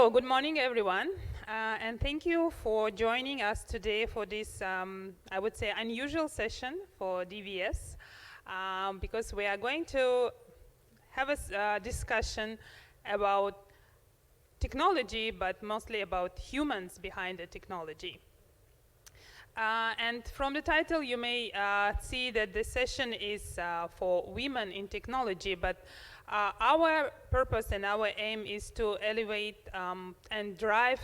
So, good morning, everyone, and thank you for joining us today for this, I would say, unusual session for DBS, because we are going to have a discussion about technology, but mostly about humans behind the technology. And from the title, you may see that the session is for women in technology, but our purpose and our aim is to elevate and drive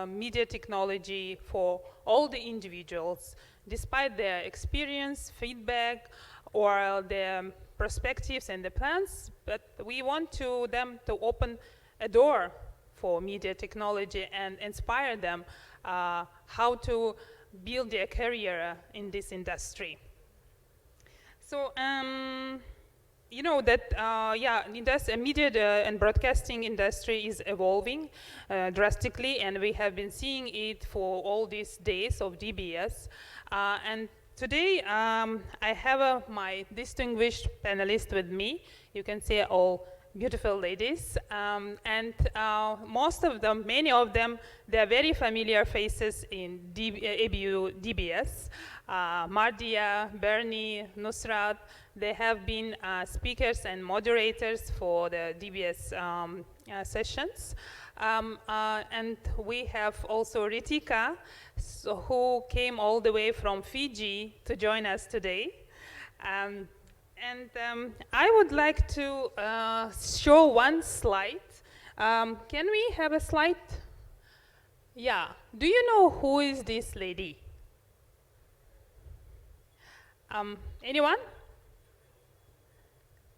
media technology for all the individuals, despite their experience, feedback, or their perspectives and the plans. But we want them to open a door for media technology and inspire them how to build their career in this industry. So, you know that, media and broadcasting industry is evolving drastically, and we have been seeing it for all these days of DBS. And today, I have my distinguished panelists with me. You can see all beautiful ladies, and most of them, many of them, they're very familiar faces in ABU DBS. Mardia, Bernie, Nusrat, they have been speakers and moderators for the DBS sessions. And we have also Ritika, who came all the way from Fiji to join us today. I would like to show one slide. Can we have a slide? Yeah. Do you know who is this lady? Anyone?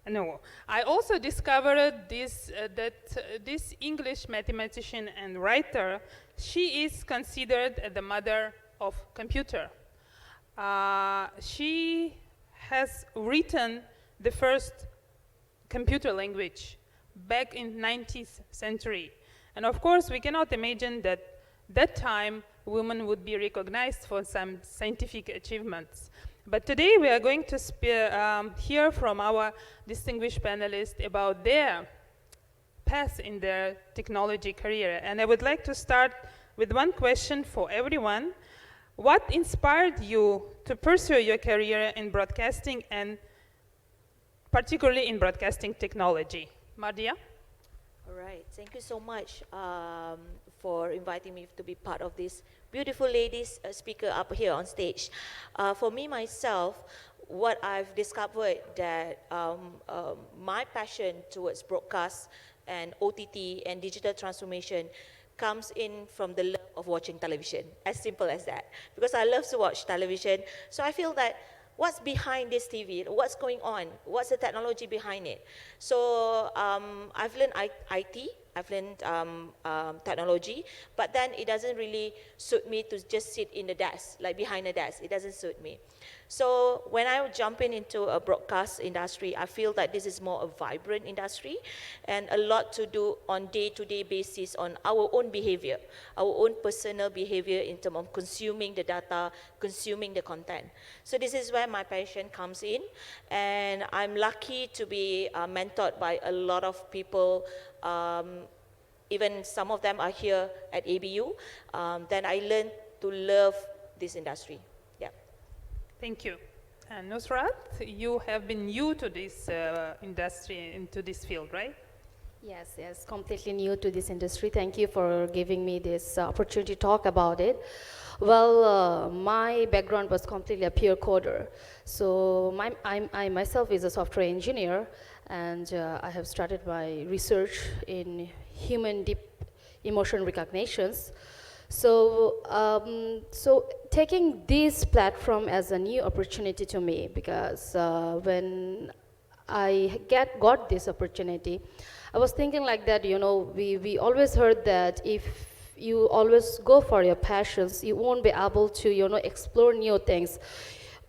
No. I also discovered that this English mathematician and writer, she is considered the mother of computer. She has written the first computer language back in 19th century. And of course, we cannot imagine that time women would be recognized for some scientific achievements. But today we are going to hear from our distinguished panelists about their path in their technology career. And I would like to start with one question for everyone. What inspired you to pursue your career in broadcasting, and particularly in broadcasting technology? Mardia? All right, thank you so much for inviting me to be part of this beautiful ladies speaker up here on stage. For me, myself, what I've discovered that my passion towards broadcast and OTT and digital transformation comes in from the love of watching television, as simple as that. Because I love to watch television, so I feel that what's behind this TV, what's going on, what's the technology behind it. So I've learned IT, I've learned technology, but then it doesn't really suit me to just sit in the desk, like behind the desk. It doesn't suit me. So when I jump into a broadcast industry, I feel that this is more a vibrant industry and a lot to do on day-to-day basis on our own behavior, our own personal behavior in terms of consuming the data, consuming the content. So this is where my passion comes in, and I'm lucky to be mentored by a lot of people. Even some of them are here at ABU. Then I learned to love this industry. Yeah. Thank you. And Nusrat, you have been new to this industry, into this field, right? Yes, completely new to this industry. Thank you for giving me this opportunity to talk about it. Well, my background was completely a pure coder. So I myself is a software engineer, and I have started my research in human deep emotion recognitions. So taking this platform as a new opportunity to me, because when I got this opportunity, I was thinking like that, you know, we always heard that if you always go for your passions, you won't be able to, you know, explore new things.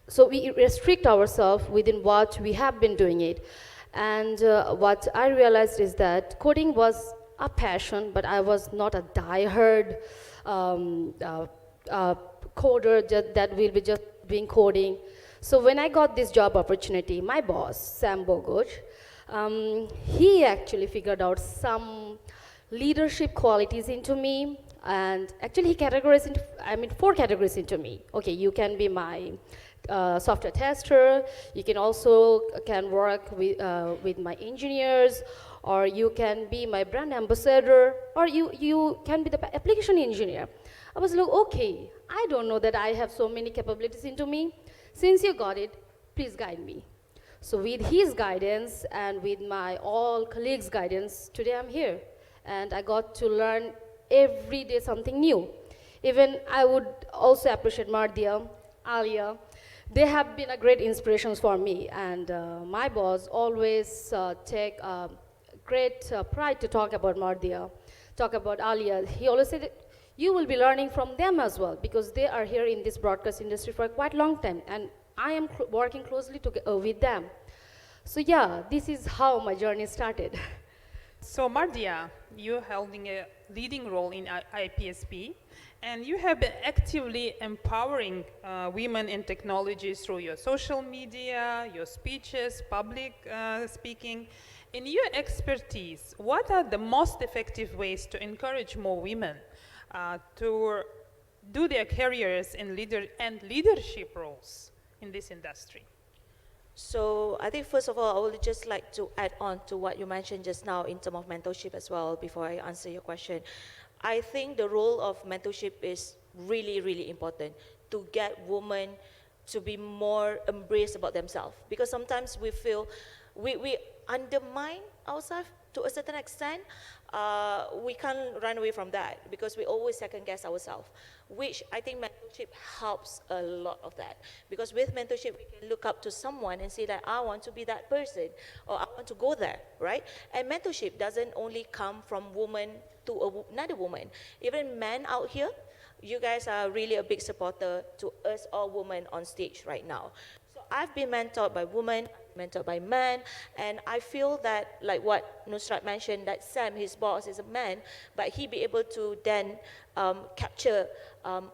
So we restrict ourselves within what we have been doing it. And what I realized is that coding was a passion, but I was not a die-hard coder that will be just doing coding. So when I got this job opportunity, my boss, Sam Bogoch, he actually figured out some leadership qualities into me, and actually he categorized into, I mean, 4 categories into me. Okay, you can be my software tester, you can also can work with my engineers, or you can be my brand ambassador, or you can be the application engineer. I was like, okay, I don't know that I have so many capabilities into me. Since you got it, please guide me. So with his guidance and with my all colleagues' guidance, today I'm here. And I got to learn every day something new. Even I would also appreciate Mardia, Alia. They have been a great inspirations for me. And my boss always take great pride to talk about Mardia, talk about Alia. He always said, you will be learning from them as well, because they are here in this broadcast industry for a quite long time, and I am working closely with them. So yeah, this is how my journey started. So Mardia, you're holding a leading role in IPSP, and you have been actively empowering women in technology through your social media, your speeches, public speaking. In your expertise, what are the most effective ways to encourage more women to do their careers in leadership roles in this industry? So I think first of all, I would just like to add on to what you mentioned just now in terms of mentorship as well before I answer your question. I think the role of mentorship is really, really important to get women to be more embraced about themselves, because sometimes we feel we undermine ourselves to a certain extent. We can't run away from that because we always second guess ourselves, which I think mentorship helps a lot of that. Because with mentorship, we can look up to someone and say that I want to be that person, or I want to go there, right? And mentorship doesn't only come from woman to another woman. Even men out here, you guys are really a big supporter to us all women on stage right now. So I've been mentored by women, mentored by men, and I feel that, like what Nusrat mentioned, that Sam, his boss, is a man, but he be able to then capture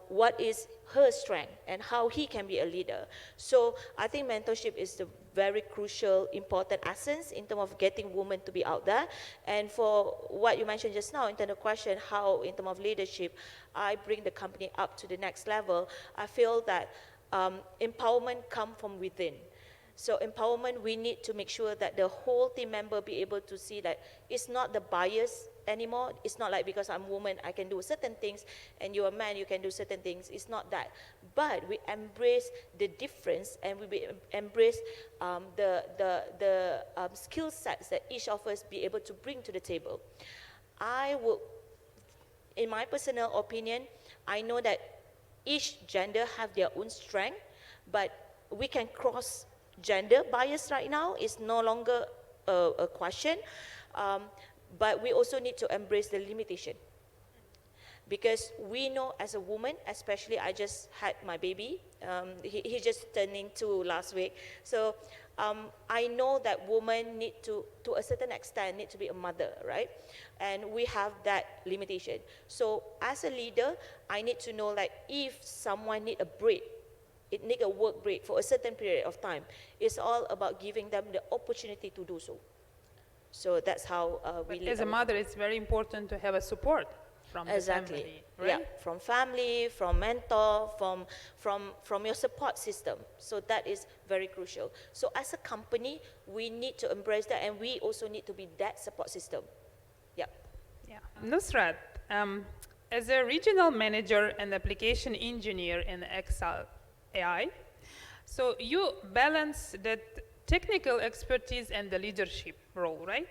what is her strength and how he can be a leader. So I think mentorship is the very crucial, important essence in terms of getting women to be out there. And for what you mentioned just now, in terms of question, how in terms of leadership, I bring the company up to the next level, I feel that empowerment comes from within. So empowerment, we need to make sure that the whole team member be able to see that it's not the bias anymore. It's not like because I'm a woman, I can do certain things, and you're a man, you can do certain things. It's not that. But we embrace the difference, and we embrace the skill sets that each of us be able to bring to the table. I would, in my personal opinion, I know that each gender have their own strength, but we can cross gender bias right now. Is no longer a question, but we also need to embrace the limitation, because we know as a woman, especially I just had my baby, he just turning 2 last week, so I know that women need to a certain extent, need to be a mother, right? And we have that limitation. So as a leader, I need to know, like, if someone need a break, it need a work break for a certain period of time, it's all about giving them the opportunity to do so. So that's how we lead. As a mother, it's very important to have a support from the family, right? Yeah, from family, from mentor, from your support system. So that is very crucial. So as a company, we need to embrace that, and we also need to be that support system. Yeah. Yeah. Nusrat, as a regional manager and application engineer in Excel AI, so you balance that technical expertise and the leadership role, right?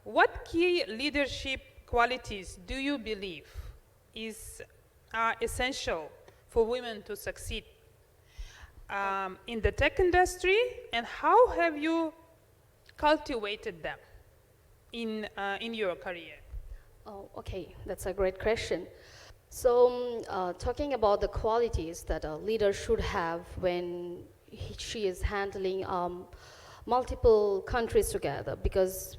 What key leadership qualities do you believe are essential for women to succeed in the tech industry, and how have you cultivated them in your career? Oh, okay, that's a great question. So, talking about the qualities that a leader should have when she is handling multiple countries together, because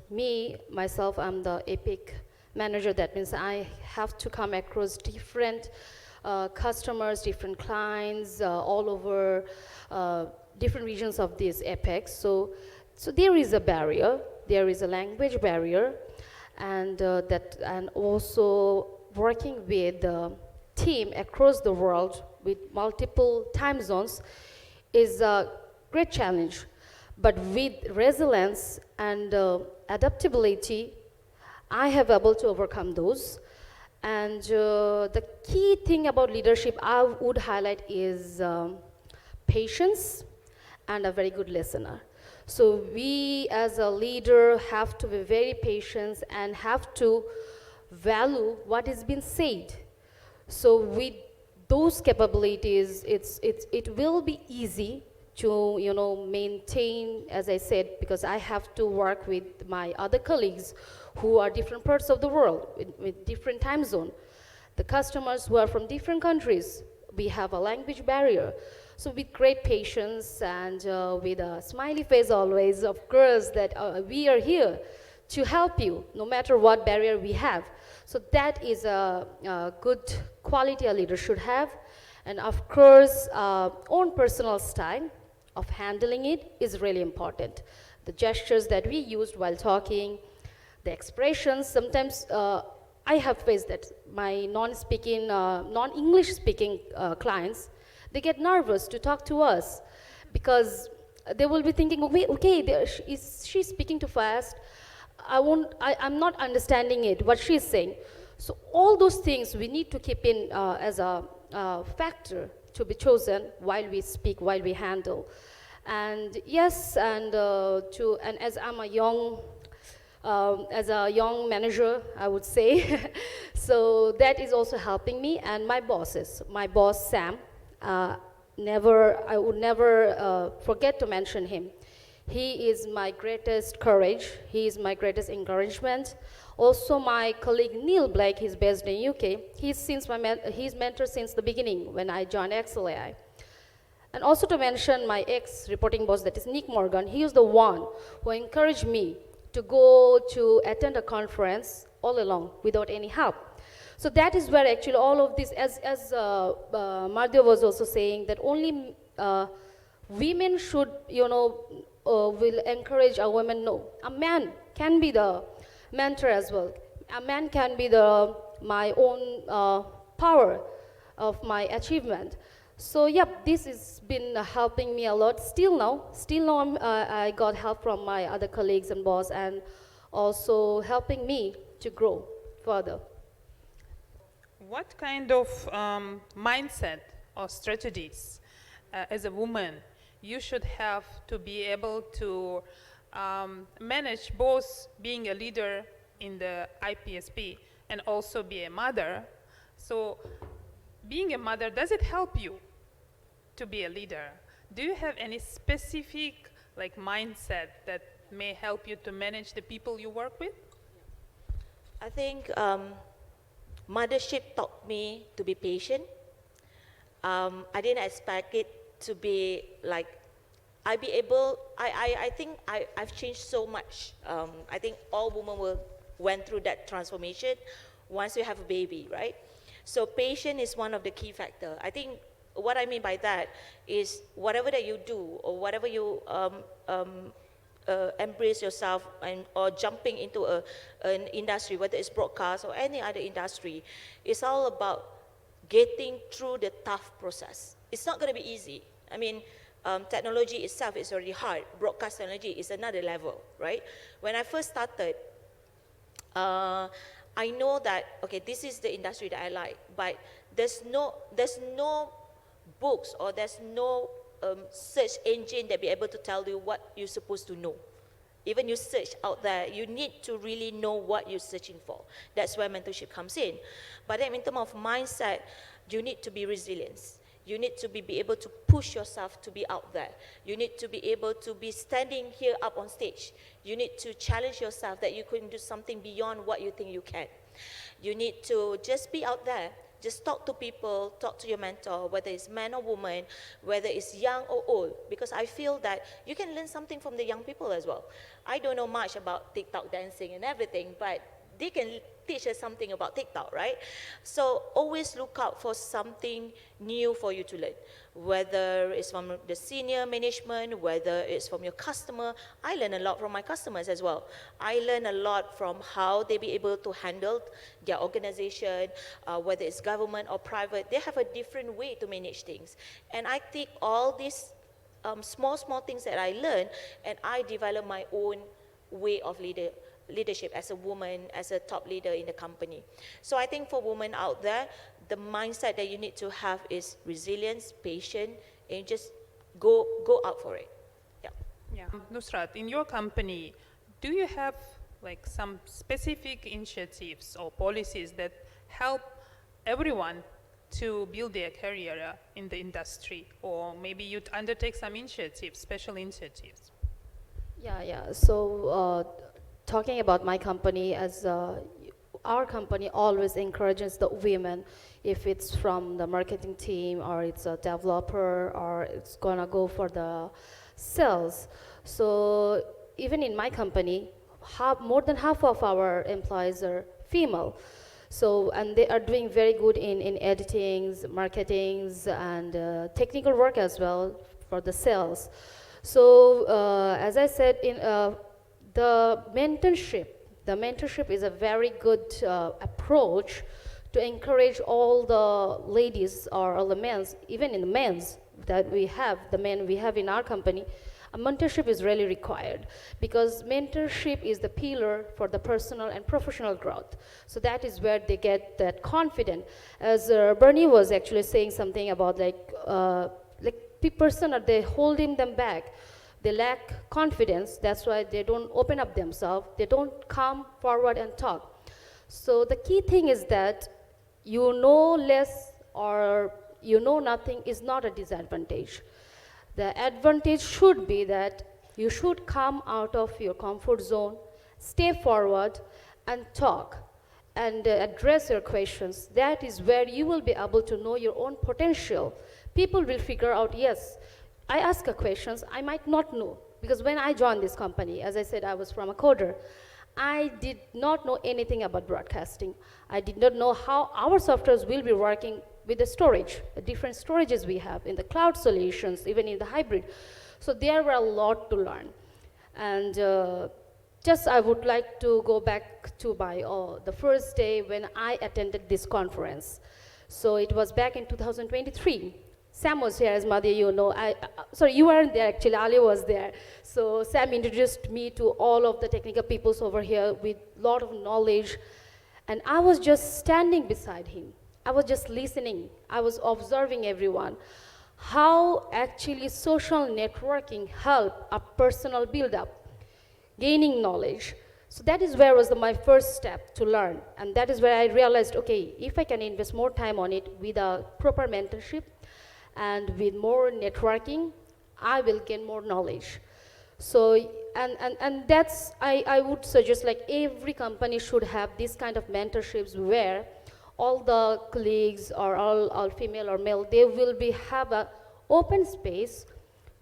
myself, I'm the epic manager. That means I have to come across different customers, different clients, all over different regions of this epic. So there is a barrier, there is a language barrier, and also working with the team across the world with multiple time zones is a great challenge. But with resilience and adaptability, I have able to overcome those. And the key thing about leadership I would highlight is patience and a very good listener. So we as a leader have to be very patient and have to value what is being said. So with those capabilities, it will be easy to maintain, as I said, because I have to work with my other colleagues who are different parts of the world with different time zone. The customers who are from different countries, we have a language barrier. So with great patience and with a smiley face always, of course, that we are here to help you no matter what barrier we have. So that is a good quality a leader should have. And of course, own personal style of handling it is really important. The gestures that we used while talking, the expressions, sometimes I have faced that my non-English speaking clients, they get nervous to talk to us because they will be thinking, okay, is she speaking too fast? I'm not understanding it, what she's saying. So all those things we need to keep in as a factor to be chosen while we speak, while we handle. And yes, and as I'm a young, as a young manager, I would say, so that is also helping me. And my boss Sam, I would never forget to mention him. He is my greatest courage. He is my greatest encouragement. Also, my colleague Neil Blake, he's based in UK. He's mentor since the beginning when I joined XLAI. And also to mention my ex-reporting boss, that is Nick Morgan. He was the one who encouraged me to go to attend a conference all along without any help. So that is where actually all of this, as Mardhya was also saying, that only women should, will encourage a woman. No, a man can be the mentor as well. A man can be my own power of my achievement. So yep, this has been helping me a lot. Still now I got help from my other colleagues and boss, and also helping me to grow further. What kind of mindset or strategies as a woman you should have to be able to manage both being a leader in the IPSP and also be a mother? So being a mother, does it help you to be a leader? Do you have any specific mindset that may help you to manage the people you work with? I think mothership taught me to be patient. I didn't expect it to be like, I think I've changed so much. I think all women went through that transformation once you have a baby, right? So patience is one of the key factors. I think what I mean by that is whatever that you do or whatever you embrace yourself or jumping into an industry, whether it's broadcast or any other industry, it's all about getting through the tough process. It's not going to be easy. I mean, technology itself is already hard. Broadcast technology is another level, right? When I first started, I know that, okay, this is the industry that I like, but there's no books or there's no search engine that be able to tell you what you're supposed to know. Even you search out there, you need to really know what you're searching for. That's where mentorship comes in. But then in terms of mindset, you need to be resilient. You need to be able to push yourself to be out there. You need to be able to be standing here up on stage. You need to challenge yourself that you can do something beyond what you think you can. You need to just be out there. Just talk to people, talk to your mentor, whether it's man or woman, whether it's young or old, because I feel that you can learn something from the young people as well. I don't know much about TikTok dancing and everything, but they can teach us something about TikTok, right? So always look out for something new for you to learn, whether it's from the senior management, whether it's from your customer. I learn a lot from my customers as well. I learn a lot from how they be able to handle their organization, whether it's government or private. They have a different way to manage things. And I take all these small things that I learn, and I develop my own way of leadership as a woman, as a top leader in the company. So I think for women out there, the mindset that you need to have is resilience, patience, and just go out for it. Yeah. Yeah. Nusrat, in your company, do you have like some specific initiatives or policies that help everyone to build their career in the industry? Or maybe you'd undertake some initiatives, special initiatives? Yeah. So talking about my company, as our company always encourages the women, if it's from the marketing team or it's a developer or it's gonna go for the sales. So even in my company, more than half of our employees are female. So, and they are doing very good in editings, marketings, and technical work as well for the sales. So, as I said, in the mentorship is a very good approach to encourage all the ladies or all the men, even in the men's that we have, the men we have in our company. A mentorship is really required because mentorship is the pillar for the personal and professional growth. So that is where they get that confidence. As Bernie was actually saying something about like person, are they holding them back? They lack confidence. That's why they don't open up themselves. They don't come forward and talk. So the key thing is that you know less or you know nothing is not a disadvantage. The advantage should be that you should come out of your comfort zone, stay forward, and talk, and address your questions. That is where you will be able to know your own potential. People will figure out, yes, I ask a questions I might not know. Because when I joined this company, as I said, I was from a coder. I did not know anything about broadcasting. I did not know how our softwares will be working with the storage, the different storages we have in the cloud solutions, even in the hybrid. So there were a lot to learn. And just I would like to go back to the first day when I attended this conference. So it was back in 2023. Sam was here, as Madhya, you know. Sorry, you weren't there actually, Ali was there. So Sam introduced me to all of the technical peoples over here with a lot of knowledge. And I was just standing beside him. I was just listening. I was observing everyone. How actually social networking help a personal build-up, gaining knowledge. So that is where was my first step to learn. And that is where I realized, okay, if I can invest more time on it with a proper mentorship and with more networking, I will gain more knowledge. So, and that's, I would suggest like every company should have this kind of mentorships where all the colleagues or all female or male, they will have an open space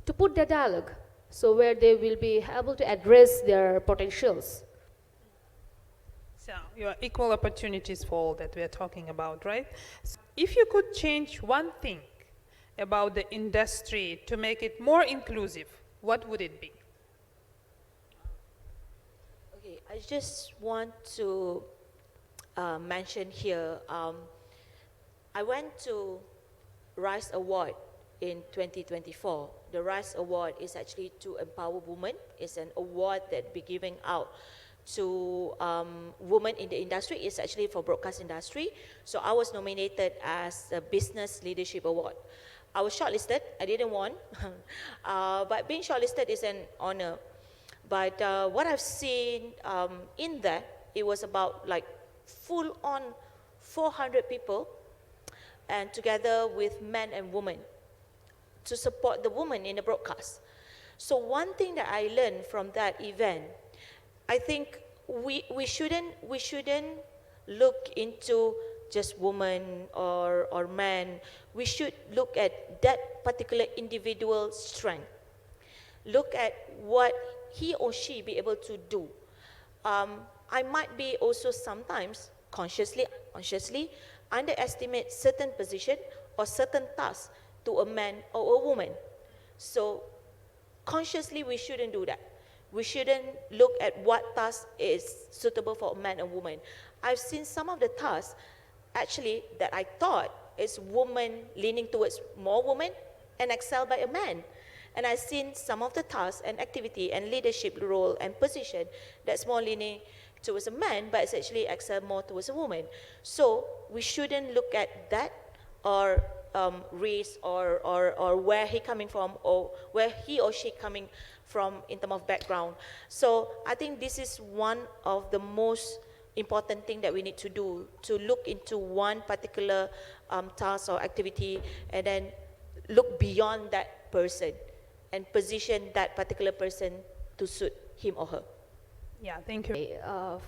to put their dialogue. So where they will be able to address their potentials. So your equal opportunities for all that we are talking about, right? So if you could change one thing about the industry to make it more inclusive, what would it be? Okay, I just want to mention here, I went to RISE Award in 2024. The RISE Award is actually to empower women. It's an award that be given out to women in the industry. It's actually for broadcast industry. So I was nominated as a Business Leadership Award. I was shortlisted. I didn't win, but being shortlisted is an honor. But what I've seen in there, it was about like full on 400 people, and together with men and women to support the women in the broadcast. So one thing that I learned from that event, I think we shouldn't look into just women or men. We should look at that particular individual strength. Look at what he or she be able to do. I might be also sometimes consciously, unconsciously underestimate certain position or certain tasks to a man or a woman. So consciously, we shouldn't do that. We shouldn't look at what task is suitable for a man and woman. I've seen some of the tasks actually that I thought is woman leaning towards more women and excelled by a man. And I've seen some of the tasks and activity and leadership role and position that's more leaning towards a man, but it's actually excel more towards a woman. So we shouldn't look at that or race or where he coming from or where he or she coming from in terms of background. So I think this is one of the most important thing that we need to do, to look into one particular task or activity and then look beyond that person and position that particular person to suit him or her. Yeah, thank you.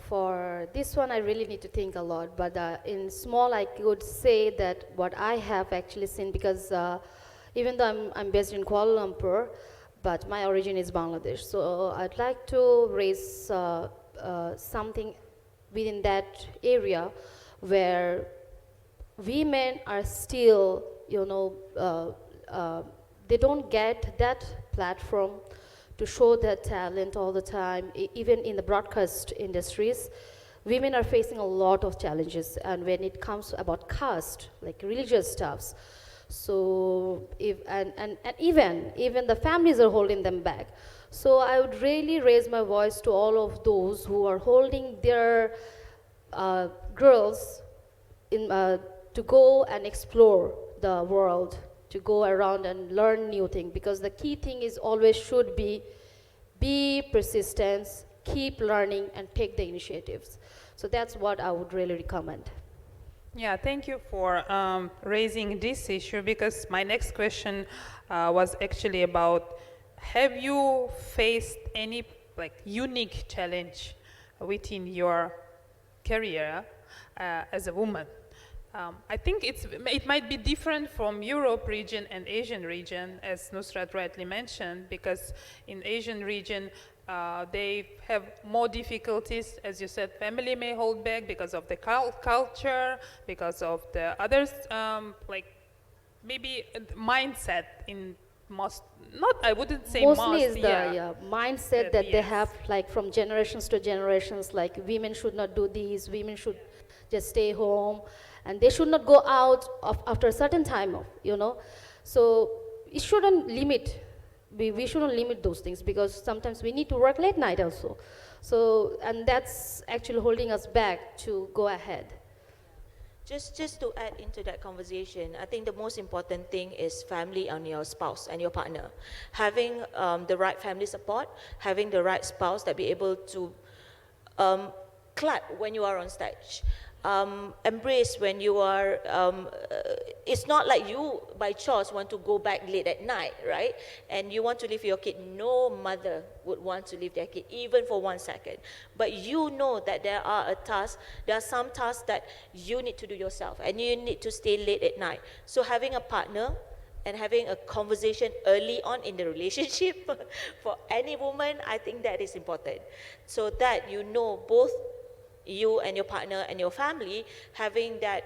For this one, I really need to think a lot. But in small, I could say that what I have actually seen, because even though I'm based in Kuala Lumpur, but my origin is Bangladesh. So I'd like to raise something within that area where women are still, they don't get that platform to show their talent all the time. Even in the broadcast industries, women are facing a lot of challenges, and when it comes about caste, like religious stuffs, so if and even the families are holding them back. So I would really raise my voice to all of those who are holding their girls to go and explore the world, to go around and learn new things, because the key thing is always should be persistence, keep learning, and take the initiatives. So that's what I would really recommend. Yeah, thank you for raising this issue, because my next question was actually about, have you faced any unique challenge within your career as a woman? I think it might be different from Europe region and Asian region, as Nusrat rightly mentioned, because in Asian region, they have more difficulties. As you said, family may hold back because of the culture, because of the others, maybe mindset in most, not, I wouldn't say Mostly most, is the mindset that they yes. have, like from generations to generations, like women should not do this, women should just stay home, and they should not go out after a certain time of. So it shouldn't limit, we shouldn't limit those things, because sometimes we need to work late night also. So, and that's actually holding us back to go ahead. Just to add into that conversation, I think the most important thing is family and your spouse and your partner. Having the right family support, having the right spouse that be able to clap when you are on stage. Embrace when you are, it's not like you by choice want to go back late at night, right? And you want to leave your kid. No mother would want to leave their kid even for 1 second. But you know that there are some tasks that you need to do yourself, and you need to stay late at night. So having a partner and having a conversation early on in the relationship for any woman, I think that is important. So that you know both you and your partner and your family having that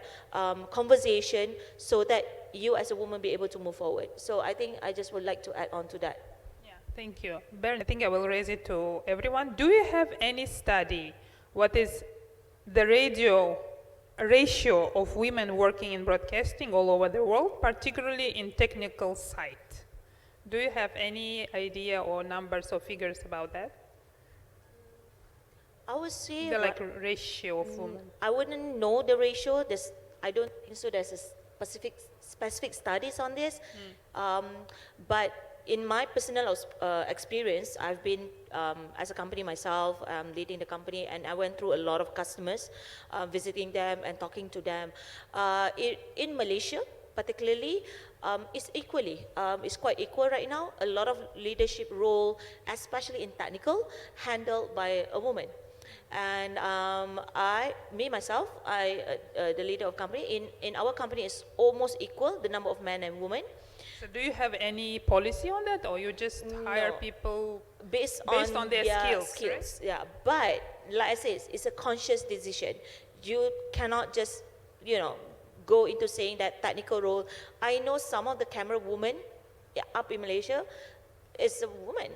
conversation, so that you as a woman be able to move forward. So I think I just would like to add on to that. Yeah, thank you. Bernie, I think I will raise it to everyone. Do you have any study? What is the ratio of women working in broadcasting all over the world, particularly in technical side? Do you have any idea or numbers or figures about that? I would say The ratio of women. I wouldn't know the ratio. I don't think so. There's a specific studies on this. But in my personal experience, I've been as a company myself, leading the company, and I went through a lot of customers, visiting them and talking to them. In Malaysia, particularly, it's quite equal right now. A lot of leadership role, especially in technical, handled by a woman. And myself, the leader of company, in our company is almost equal, the number of men and women. So do you have any policy on that, or you just hire No. people based based on on their skills, right? Yeah, but like I said, it's a conscious decision. You cannot just, you know, go into saying that technical role. I know some of the camera women up in Malaysia is a woman,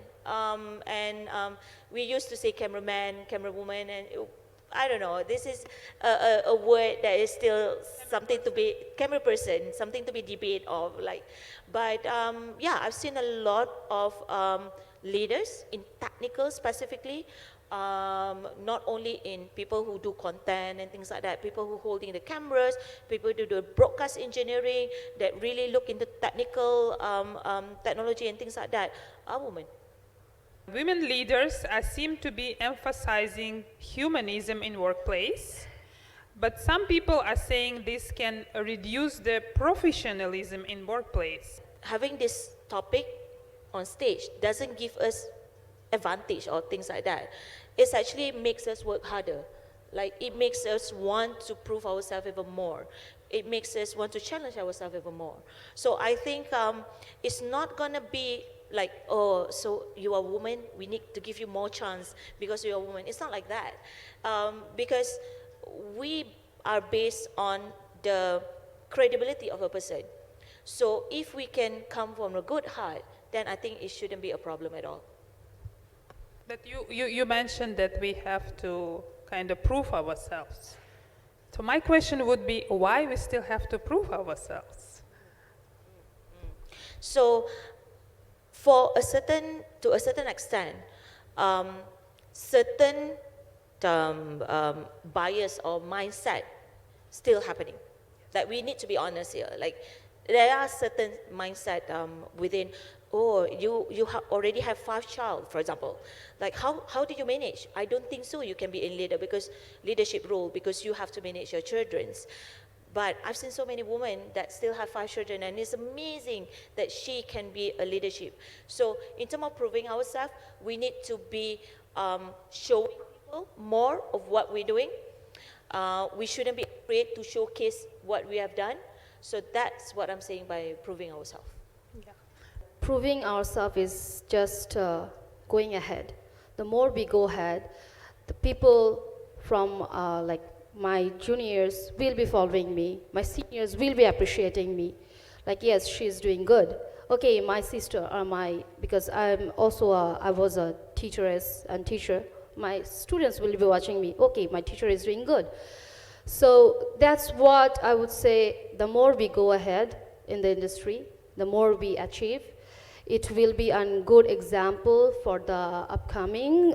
and we used to say cameraman, camera woman, and I don't know. This is a word that is still something to be camera person, something to be debate of like. But yeah, I've seen a lot of leaders in technical specifically, not only in people who do content and things like that, people who holding the cameras, people who do broadcast engineering that really look into technical technology and things like that are women. Women leaders seem to be emphasizing humanism in workplace, but some people are saying this can reduce the professionalism in workplace. Having this topic on stage doesn't give us advantage or things like that. It actually makes us work harder. Like it makes us want to prove ourselves even more. It makes us want to challenge ourselves even more. So I think it's not gonna be like, oh, so you are a woman, we need to give you more chance because you're a woman. It's not like that. Because we are based on the credibility of a person. So if we can come from a good heart, then I think it shouldn't be a problem at all. But you mentioned that we have to kind of prove ourselves. So my question would be, why we still have to prove ourselves? So to a certain extent, certain bias or mindset still happening. That we need to be honest here. Like there are certain mindset within. Oh, you already have 5 child, for example. Like how do you manage? I don't think so. You can be in leadership role because you have to manage your children's. But I've seen so many women that still have 5 children, and it's amazing that she can be a leadership. So in terms of proving ourselves, we need to be showing people more of what we're doing. We shouldn't be afraid to showcase what we have done. So that's what I'm saying by proving ourselves. Yeah. Proving ourselves is just going ahead. The more we go ahead, the people from like my juniors will be following me, my seniors will be appreciating me. Like, yes, she's doing good. Okay, my sister or because I'm also I was a teacheress and teacher, my students will be watching me. Okay, my teacher is doing good. So that's what I would say, the more we go ahead in the industry, the more we achieve. It will be a good example for the upcoming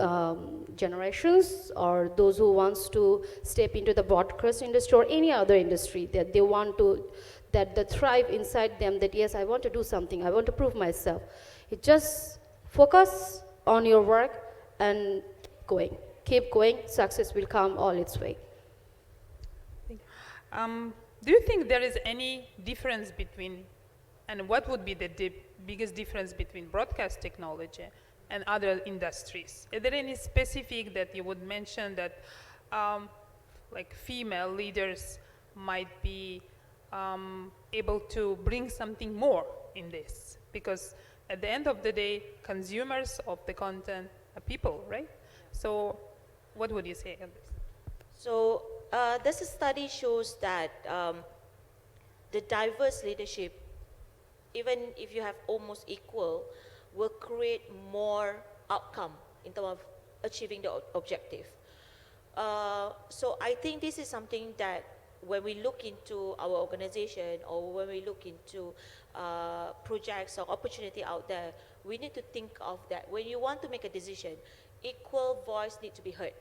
generations or those who wants to step into the broadcast industry or any other industry that they want to, that the thrive inside them, that yes, I want to do something, I want to prove myself. It just focus on your work and keep going, success will come all its way. Do you think there is any difference between, and what would be the biggest difference between broadcast technology and other industries? Is there any specific that you would mention that like female leaders might be able to bring something more in this? Because at the end of the day, consumers of the content are people, right? So what would you say on this? So this study shows that the diverse leadership, even if you have almost equal, will create more outcome in terms of achieving the objective. So I think this is something that when we look into our organization or when we look into projects or opportunity out there, we need to think of that. When you want to make a decision, equal voice needs to be heard.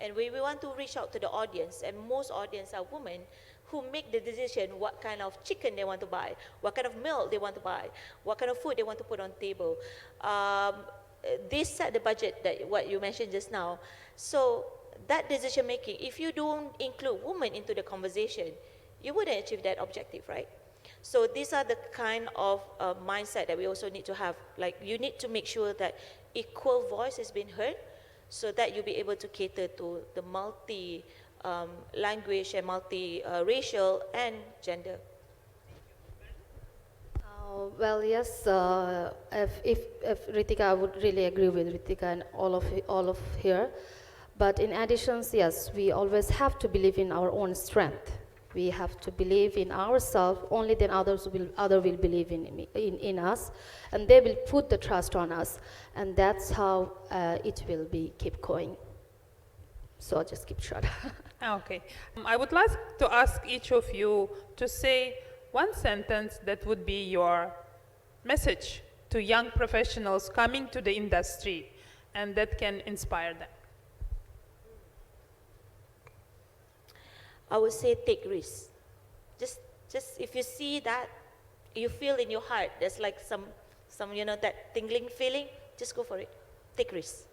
And when we want to reach out to the audience, and most audience are women, who make the decision what kind of chicken they want to buy, what kind of milk they want to buy, what kind of food they want to put on table. They set the budget, that what you mentioned just now. So that decision making, if you don't include women into the conversation, you wouldn't achieve that objective, right? So these are the kind of mindset that we also need to have. Like you need to make sure that equal voice is being heard, so that you'll be able to cater to the multi-language and multi-racial and gender. Well, yes. If Ritika, I would really agree with Ritika and all of here. But in addition, yes, we always have to believe in our own strength. We have to believe in ourselves. Only then other will believe in us, and they will put the trust on us, and that's how it will be keep going. So I'll just keep short. Okay. I would like to ask each of you to say one sentence that would be your message to young professionals coming to the industry and that can inspire them. I would say take risks. Just if you see that, you feel in your heart, there's like some that tingling feeling, just go for it. Take risks.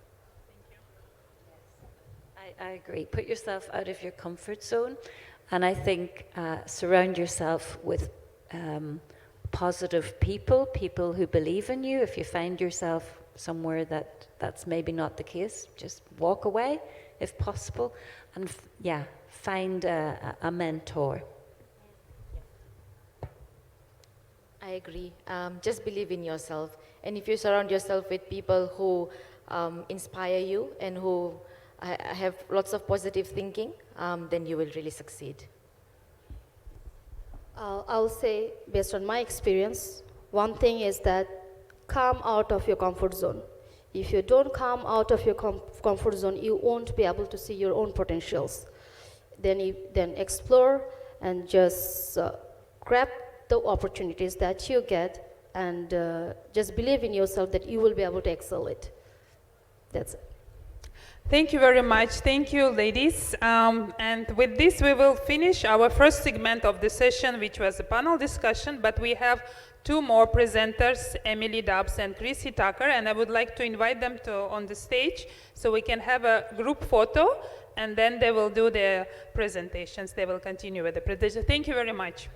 I agree. Put yourself out of your comfort zone, and I think surround yourself with positive people who believe in you. If you find yourself somewhere that's maybe not the case, just walk away if possible, and find a mentor. I agree. Just believe in yourself. And if you surround yourself with people who inspire you and who have lots of positive thinking, then you will really succeed. I'll say, based on my experience, one thing is that come out of your comfort zone. If you don't come out of your comfort zone, you won't be able to see your own potentials. Then explore and just grab the opportunities that you get, and just believe in yourself that you will be able to excel it. That's it. Thank you very much. Thank you, ladies. And with this, we will finish our first segment of the session, which was a panel discussion, but we have two more presenters, Emily Dobbs and Chrissy Tucker, and I would like to invite them on the stage so we can have a group photo, and then they will do their presentations. They will continue with the presentation. Thank you very much.